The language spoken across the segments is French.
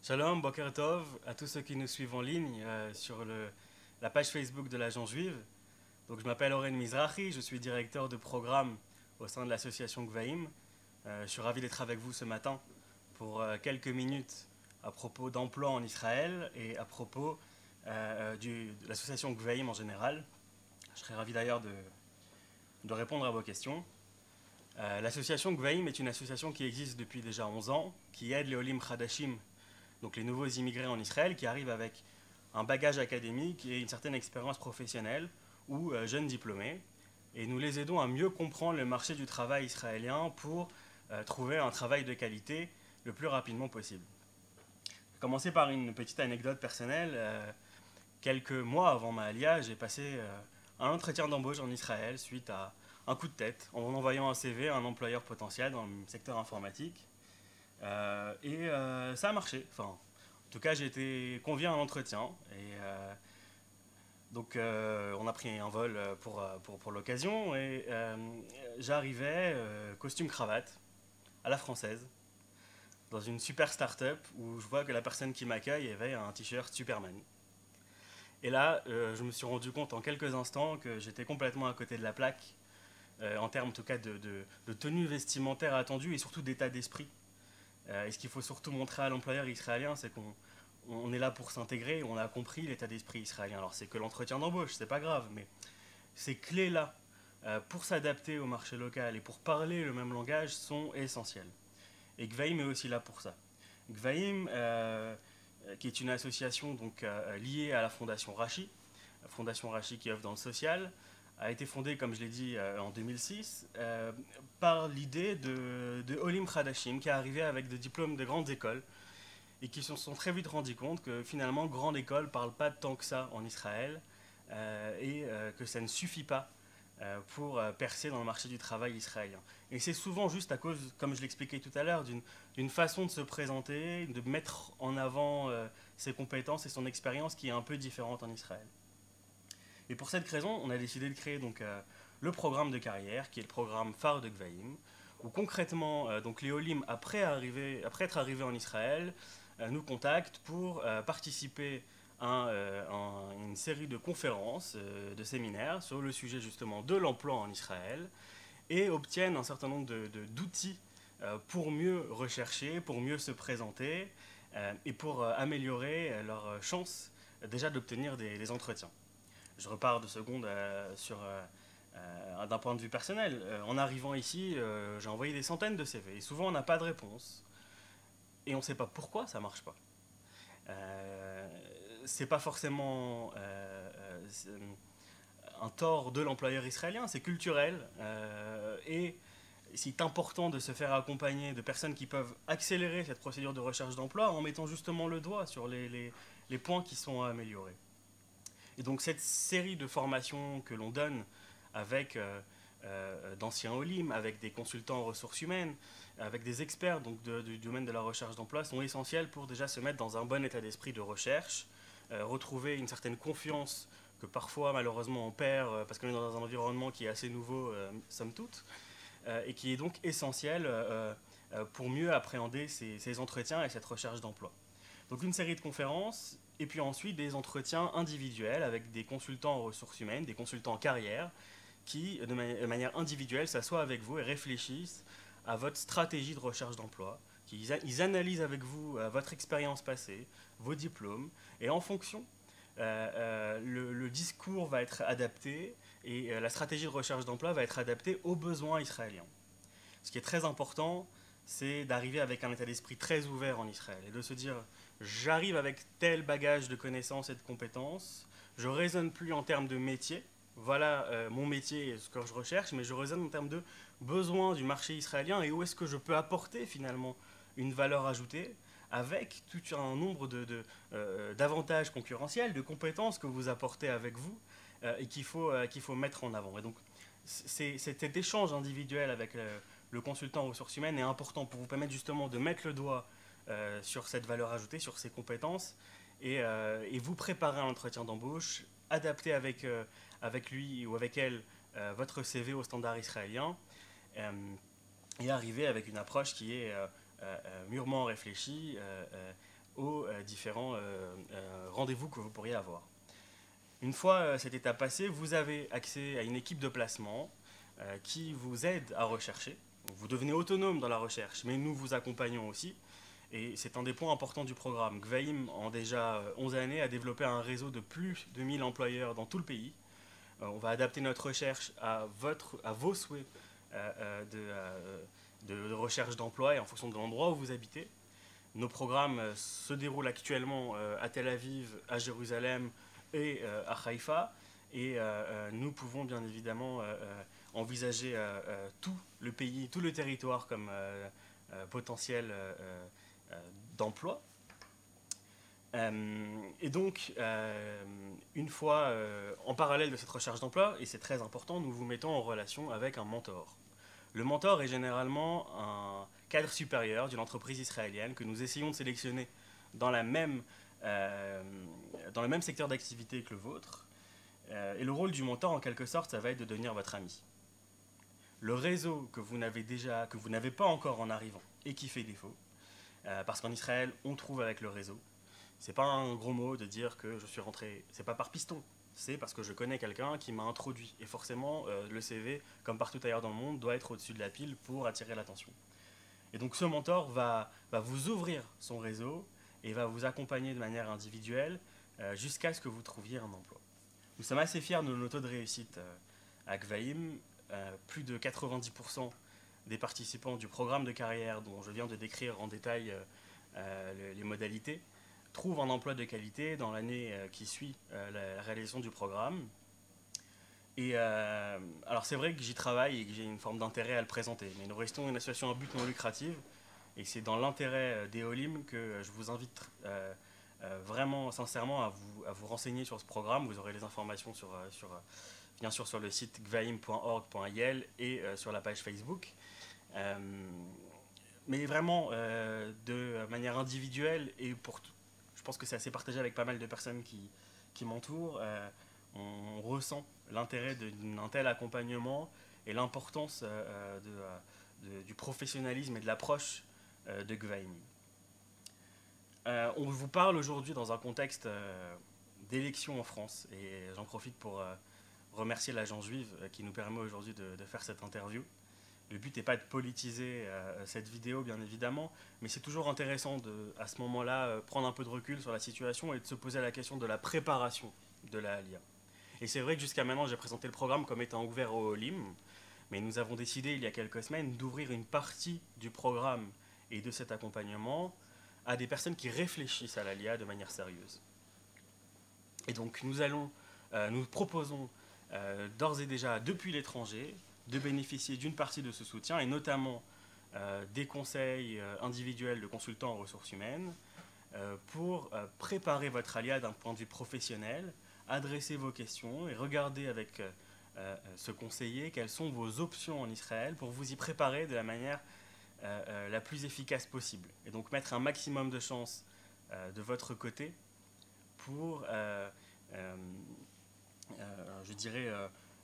Shalom, Boker Tov, à tous ceux qui nous suivent en ligne sur la page Facebook de l'Agence Juive. Donc, je m'appelle Oren Mizrahi, je suis directeur de programme au sein de l'association Gvaim. Je suis ravi d'être avec vous ce matin pour quelques minutes à propos d'emploi en Israël et à propos de l'association Gvaim en général. Je serais ravi d'ailleurs de répondre à vos questions. L'association Gvaim est une association qui existe depuis déjà 11 ans, qui aide les Olim Chadashim, donc les nouveaux immigrés en Israël, qui arrivent avec un bagage académique et une certaine expérience professionnelle ou jeunes diplômés. Et nous les aidons à mieux comprendre le marché du travail israélien pour trouver un travail de qualité le plus rapidement possible. Je vais commencer par une petite anecdote personnelle. Quelques mois avant ma alia, j'ai passé un entretien d'embauche en Israël suite à un coup de tête en envoyant un CV à un employeur potentiel dans le secteur informatique. Ça a marché. Enfin, en tout cas, j'ai été convié à un entretien. On a pris un vol pour l'occasion. J'arrivais, costume cravate, à la française, dans une super start-up où je vois que la personne qui m'accueille avait un t-shirt Superman. Et là, je me suis rendu compte en quelques instants que j'étais complètement à côté de la plaque, en termes en tout cas de tenue vestimentaire attendue et surtout d'état d'esprit. Et ce qu'il faut surtout montrer à l'employeur israélien, c'est qu'on est là pour s'intégrer, on a compris l'état d'esprit israélien. Alors c'est que l'entretien d'embauche, c'est pas grave, mais ces clés-là, pour s'adapter au marché local et pour parler le même langage, sont essentielles. Et Gvaim est aussi là pour ça. Gvaim, qui est une association donc, liée à la Fondation Rachi, la Fondation Rachi qui œuvre dans le social, a été fondée, comme je l'ai dit, en 2006, par l'idée de Olim Khadashim, qui est arrivé avec des diplômes de grandes écoles, et qui se sont très vite rendus compte que finalement, grande école ne parle pas tant que ça en Israël, que ça ne suffit pas pour percer dans le marché du travail israélien. Et c'est souvent juste à cause, comme je l'expliquais tout à l'heure, d'une façon de se présenter, de mettre en avant ses compétences et son expérience qui est un peu différente en Israël. Et pour cette raison, on a décidé de créer donc, le programme de carrière, qui est le programme phare de Gvaim, où concrètement, donc les Olim, après être arrivés en Israël, nous contactent pour participer à une série de conférences, de séminaires sur le sujet justement de l'emploi en Israël, et obtiennent un certain nombre d'outils pour mieux rechercher, pour mieux se présenter, et pour améliorer leurs chances déjà d'obtenir des entretiens. Je repars de secondes d'un point de vue personnel. En arrivant ici, j'ai envoyé des centaines de CV et souvent on n'a pas de réponse. Et on ne sait pas pourquoi ça ne marche pas. C'est pas forcément un tort de l'employeur israélien, c'est culturel. Et c'est important de se faire accompagner de personnes qui peuvent accélérer cette procédure de recherche d'emploi en mettant justement le doigt sur les points qui sont à améliorer. Et donc cette série de formations que l'on donne avec d'anciens Olim, avec des consultants en ressources humaines, avec des experts donc, du domaine de la recherche d'emploi sont essentiels pour déjà se mettre dans un bon état d'esprit de recherche, retrouver une certaine confiance que parfois malheureusement on perd parce qu'on est dans un environnement qui est assez nouveau, somme toute, et qui est donc essentiel pour mieux appréhender ces entretiens et cette recherche d'emploi. Donc une série de conférences, et puis ensuite des entretiens individuels avec des consultants en ressources humaines, des consultants en carrière, qui de manière individuelle s'assoient avec vous et réfléchissent à votre stratégie de recherche d'emploi. Ils analysent avec vous votre expérience passée, vos diplômes, et en fonction, le discours va être adapté et la stratégie de recherche d'emploi va être adaptée aux besoins israéliens. Ce qui est très important, c'est d'arriver avec un état d'esprit très ouvert en Israël et de se dire j'arrive avec tel bagage de connaissances et de compétences, je ne raisonne plus en termes de métier, voilà mon métier et ce que je recherche, mais je raisonne en termes de besoins du marché israélien et où est-ce que je peux apporter finalement une valeur ajoutée avec tout un nombre d'avantages concurrentiels, de compétences que vous apportez avec vous et qu'il faut mettre en avant. Et donc cet échange individuel avec le consultant en ressources humaines est important pour vous permettre justement de mettre le doigt sur cette valeur ajoutée, sur ces compétences, et vous préparer un entretien d'embauche, adapter avec lui ou avec elle votre CV au standard israélien, et arriver avec une approche qui est mûrement réfléchie aux différents rendez-vous que vous pourriez avoir. Une fois cette étape passée, vous avez accès à une équipe de placement qui vous aide à rechercher. Vous devenez autonome dans la recherche, mais nous vous accompagnons aussi. Et c'est un des points importants du programme. Gvaim, en déjà 11 années, a développé un réseau de plus de 1000 employeurs dans tout le pays. On va adapter notre recherche à vos souhaits de recherche d'emploi et en fonction de l'endroit où vous habitez. Nos programmes se déroulent actuellement à Tel Aviv, à Jérusalem et à Haïfa. Et nous pouvons bien évidemment envisager tout le pays, tout le territoire comme potentiel d'emploi. Et donc, une fois en parallèle de cette recherche d'emploi, et c'est très important, nous vous mettons en relation avec un mentor. Le mentor est généralement un cadre supérieur d'une entreprise israélienne que nous essayons de sélectionner dans le même secteur d'activité que le vôtre. Et le rôle du mentor, en quelque sorte, ça va être de devenir votre ami. Le réseau que vous n'avez pas encore en arrivant et qui fait défaut, parce qu'en Israël, on trouve avec le réseau. C'est pas un gros mot de dire que je suis rentré, c'est pas par piston, c'est parce que je connais quelqu'un qui m'a introduit. Et forcément, le CV, comme partout ailleurs dans le monde, doit être au-dessus de la pile pour attirer l'attention. Et donc ce mentor va vous ouvrir son réseau et va vous accompagner de manière individuelle jusqu'à ce que vous trouviez un emploi. Nous sommes assez fiers de nos taux de réussite à Gvaim. Plus de 90% des participants du programme de carrière dont je viens de décrire en détail les modalités trouvent un emploi de qualité dans l'année qui suit la réalisation du programme. Et alors c'est vrai que j'y travaille et que j'ai une forme d'intérêt à le présenter, mais nous restons une association à but non lucratif et c'est dans l'intérêt d'Eolim que je vous invite vraiment sincèrement à vous renseigner sur ce programme. Vous aurez les informations bien sûr sur le site gvaim.org.il et sur la page Facebook. Mais vraiment de manière individuelle et je pense que c'est assez partagé avec pas mal de personnes qui m'entourent. On ressent l'intérêt d'un tel accompagnement et l'importance du professionnalisme et de l'approche de Gvaim. On vous parle aujourd'hui dans un contexte d'élection en France et j'en profite pour remercier l'agence juive qui nous permet aujourd'hui de faire cette interview. Le but n'est pas de politiser cette vidéo, bien évidemment, mais c'est toujours intéressant à ce moment-là, prendre un peu de recul sur la situation et de se poser la question de la préparation de la Aliyah. Et c'est vrai que jusqu'à maintenant, j'ai présenté le programme comme étant ouvert au Olim, mais nous avons décidé il y a quelques semaines d'ouvrir une partie du programme et de cet accompagnement à des personnes qui réfléchissent à l'Aliyah de manière sérieuse. Et donc nous proposons d'ores et déjà depuis l'étranger de bénéficier d'une partie de ce soutien et notamment des conseils individuels de consultants en ressources humaines pour préparer votre Aliyah d'un point de vue professionnel, adresser vos questions et regarder avec ce conseiller quelles sont vos options en Israël pour vous y préparer de la manière la plus efficace possible. Et donc mettre un maximum de chances de votre côté pour, je dirais,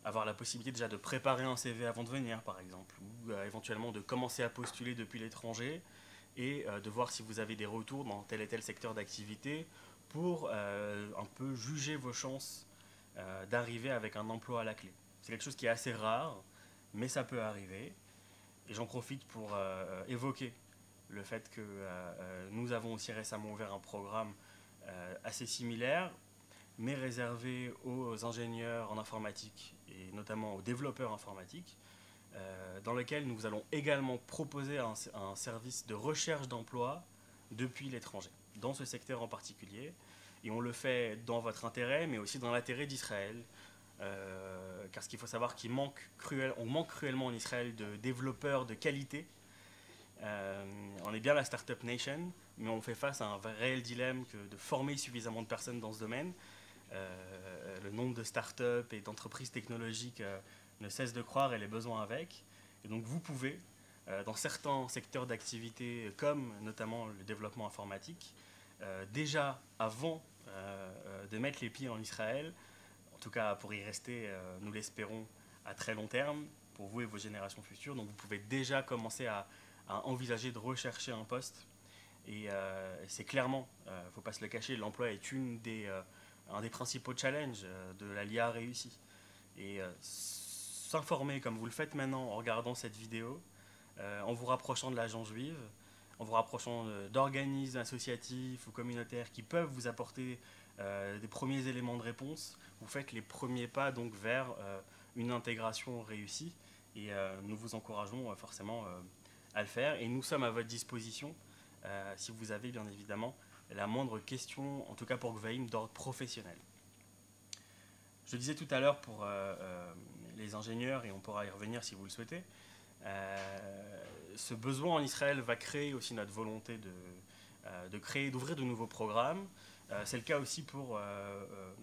avoir la possibilité déjà de préparer un CV avant de venir, par exemple, ou éventuellement de commencer à postuler depuis l'étranger et de voir si vous avez des retours dans tel et tel secteur d'activité pour un peu juger vos chances d'arriver avec un emploi à la clé. C'est quelque chose qui est assez rare, mais ça peut arriver. Et j'en profite pour évoquer le fait que nous avons aussi récemment ouvert un programme assez similaire, mais réservé aux ingénieurs en informatique et notamment aux développeurs informatiques, dans lequel nous allons également proposer un service de recherche d'emploi depuis l'étranger, dans ce secteur en particulier. Et on le fait dans votre intérêt, mais aussi dans l'intérêt d'Israël, car ce qu'il faut savoir qu'on manque cruellement en Israël de développeurs de qualité. On est bien la Startup Nation, mais on fait face à un réel dilemme que de former suffisamment de personnes dans ce domaine. Le nombre de startups et d'entreprises technologiques ne cesse de croître et les besoins avec. Et donc vous pouvez, dans certains secteurs d'activité, comme notamment le développement informatique, déjà avant de mettre les pieds en Israël, en tout cas pour y rester, nous l'espérons, à très long terme, pour vous et vos générations futures. Donc vous pouvez déjà commencer à envisager de rechercher un poste Et c'est clairement, il ne faut pas se le cacher, l'emploi est un des principaux challenges de la LIA réussie. Et s'informer comme vous le faites maintenant en regardant cette vidéo, en vous rapprochant de l'agence juive, en vous rapprochant d'organismes associatifs ou communautaires qui peuvent vous apporter des premiers éléments de réponse, vous faites les premiers pas donc vers une intégration réussie. Et nous vous encourageons forcément à le faire. Et nous sommes à votre disposition si vous avez bien évidemment la moindre question, en tout cas pour Gvaïm, d'ordre professionnel. Je le disais tout à l'heure pour les ingénieurs, et on pourra y revenir si vous le souhaitez, ce besoin en Israël va créer aussi notre volonté d'ouvrir de nouveaux programmes. C'est le cas aussi pour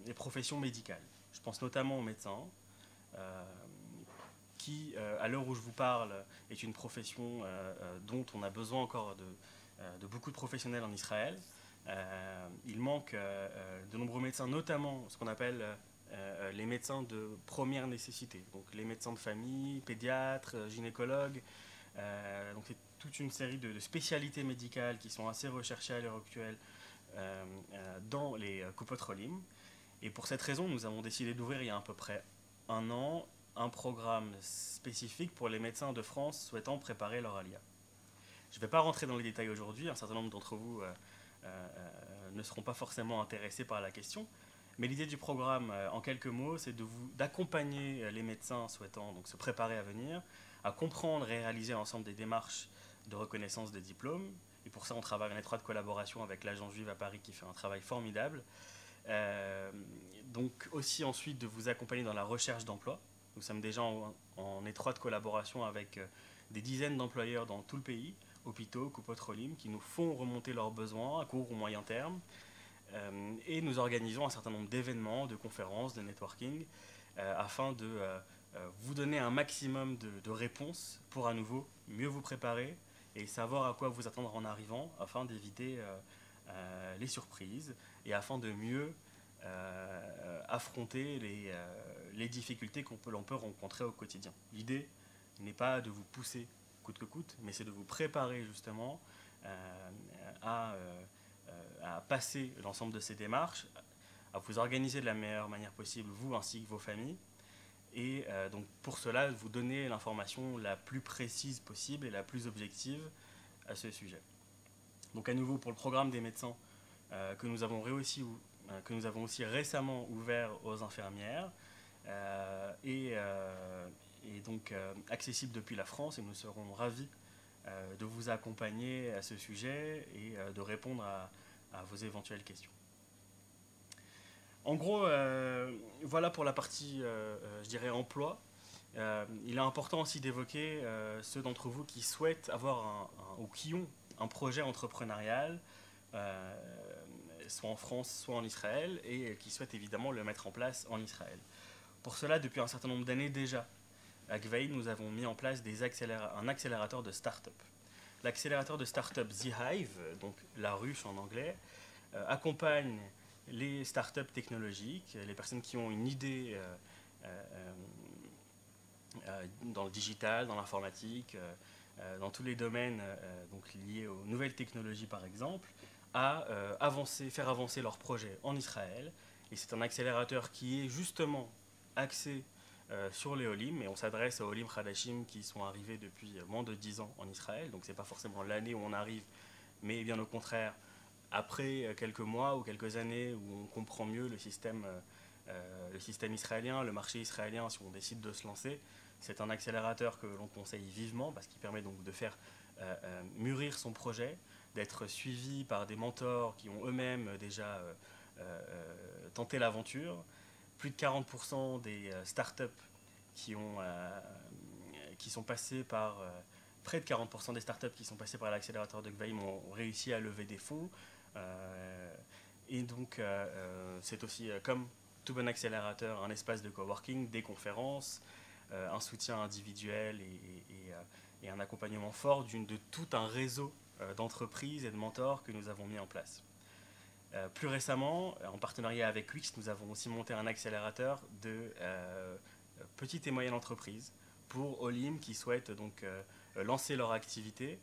les professions médicales. Je pense notamment aux médecins, qui, à l'heure où je vous parle, est une profession dont on a besoin encore de beaucoup de professionnels en Israël. Il manque de nombreux médecins, notamment ce qu'on appelle les médecins de première nécessité, donc les médecins de famille, pédiatres, gynécologues. Donc c'est toute une série de spécialités médicales qui sont assez recherchées à l'heure actuelle dans les Kupot Cholim. Et pour cette raison, nous avons décidé d'ouvrir il y a à peu près un an un programme spécifique pour les médecins de France souhaitant préparer leur alia. Je ne vais pas rentrer dans les détails aujourd'hui, un certain nombre d'entre vous ne seront pas forcément intéressés par la question, mais l'idée du programme, en quelques mots, c'est d'accompagner les médecins souhaitant donc, se préparer à venir, à comprendre et réaliser l'ensemble des démarches de reconnaissance des diplômes. Et pour ça, on travaille en étroite collaboration avec l'Agence juive à Paris qui fait un travail formidable. Donc aussi ensuite de vous accompagner dans la recherche d'emploi. Nous sommes déjà en étroite collaboration avec des dizaines d'employeurs dans tout le pays, hôpitaux, Kupot Cholim, qui nous font remonter leurs besoins à court ou moyen terme. Et nous organisons un certain nombre d'événements, de conférences, de networking, afin de vous donner un maximum de réponses pour à nouveau mieux vous préparer et savoir à quoi vous attendre en arrivant, afin d'éviter les surprises et afin de mieux affronter les difficultés l'on peut rencontrer au quotidien. L'idée n'est pas de vous pousser coûte que coûte, mais c'est de vous préparer justement à passer l'ensemble de ces démarches, à vous organiser de la meilleure manière possible, vous ainsi que vos familles, et donc pour cela, vous donner l'information la plus précise possible et la plus objective à ce sujet. Donc à nouveau, pour le programme des médecins que nous avons aussi récemment ouvert aux infirmières, et donc accessible depuis la France, et nous serons ravis de vous accompagner à ce sujet et de répondre à vos éventuelles questions. En gros, voilà pour la partie, je dirais, emploi. Il est important aussi d'évoquer ceux d'entre vous qui souhaitent avoir ou qui ont un projet entrepreneurial, soit en France, soit en Israël, et qui souhaitent évidemment le mettre en place en Israël. Pour cela, depuis un certain nombre d'années déjà, à Gvaïm, nous avons mis en place un accélérateur de start-up. L'accélérateur de start-up The Hive, donc la ruche en anglais, accompagne les start-up technologiques, les personnes qui ont une idée dans le digital, dans l'informatique, dans tous les domaines donc liés aux nouvelles technologies par exemple, à faire avancer leurs projets en Israël. Et c'est un accélérateur qui est justement axé sur les Olim, et on s'adresse aux Olim Khadashim qui sont arrivés depuis moins de 10 ans en Israël, donc c'est pas forcément l'année où on arrive, mais bien au contraire, après quelques mois ou quelques années où on comprend mieux le système israélien, le marché israélien, si on décide de se lancer, c'est un accélérateur que l'on conseille vivement parce qu'il permet donc de faire mûrir son projet, d'être suivi par des mentors qui ont eux-mêmes déjà tenté l'aventure. Plus de 40% des startups qui sont passées par près de 40% des startups qui sont passées par l'accélérateur de Gvaïm ont réussi à lever des fonds. Et donc, c'est aussi, comme tout bon accélérateur, un espace de coworking, des conférences, un soutien individuel et un accompagnement fort de tout un réseau d'entreprises et de mentors que nous avons mis en place. Plus récemment, en partenariat avec Wix, nous avons aussi monté un accélérateur de petites et moyennes entreprises pour Olim qui souhaitent donc lancer leur activité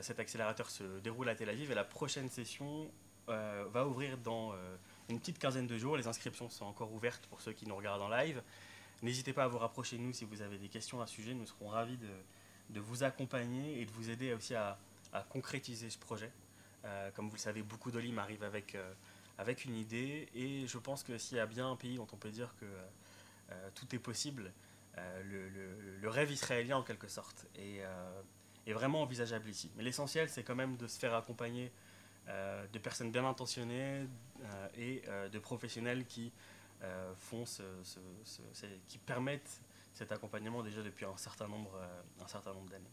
Cet accélérateur se déroule à Tel Aviv et la prochaine session va ouvrir dans une petite quinzaine de jours. Les inscriptions sont encore ouvertes pour ceux qui nous regardent en live. N'hésitez pas à vous rapprocher de nous si vous avez des questions à ce sujet. Nous serons ravis de vous accompagner et de vous aider aussi à concrétiser ce projet. Comme vous le savez, beaucoup d'Olim arrivent avec une idée et je pense que s'il y a bien un pays dont on peut dire que tout est possible, le rêve israélien en quelque sorte est vraiment envisageable ici. Mais l'essentiel, c'est quand même de se faire accompagner de personnes bien intentionnées et de professionnels qui qui permettent cet accompagnement déjà depuis un certain nombre d'années.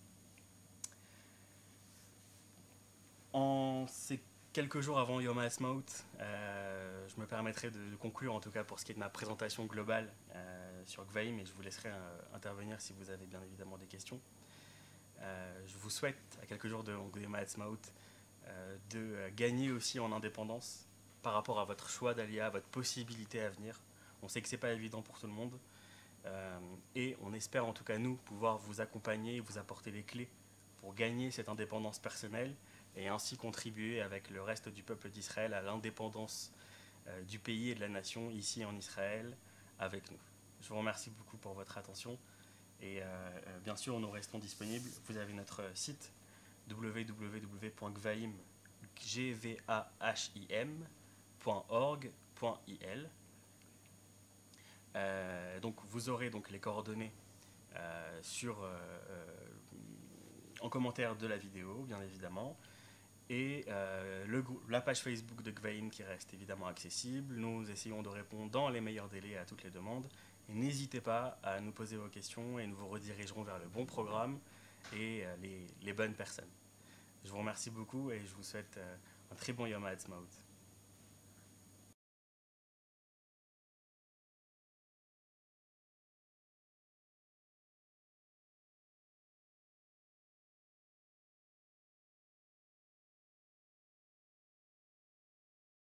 En ces quelques jours avant Yom HaAtzmaut, je me permettrai de conclure, en tout cas pour ce qui est de ma présentation globale sur Gvaim, et je vous laisserai intervenir si vous avez bien évidemment des questions. Je vous souhaite, à quelques jours de Yom HaAtzmaut, de gagner aussi en indépendance par rapport à votre choix d'Aliyah, à votre possibilité à venir. On sait que ce n'est pas évident pour tout le monde, et on espère en tout cas nous pouvoir vous accompagner et vous apporter les clés pour gagner cette indépendance personnelle et ainsi contribuer avec le reste du peuple d'Israël à l'indépendance du pays et de la nation ici en Israël avec nous. Je vous remercie beaucoup pour votre attention et bien sûr nous restons disponibles. Vous avez notre site www.gvahim.org.il. Donc vous aurez donc les coordonnées en commentaire de la vidéo, bien évidemment, et la page Facebook de Gvaim qui reste évidemment accessible. Nous essayons de répondre dans les meilleurs délais à toutes les demandes. Et n'hésitez pas à nous poser vos questions et nous vous redirigerons vers le bon programme et les bonnes personnes. Je vous remercie beaucoup et je vous souhaite un très bon Yom HaAtzmaut.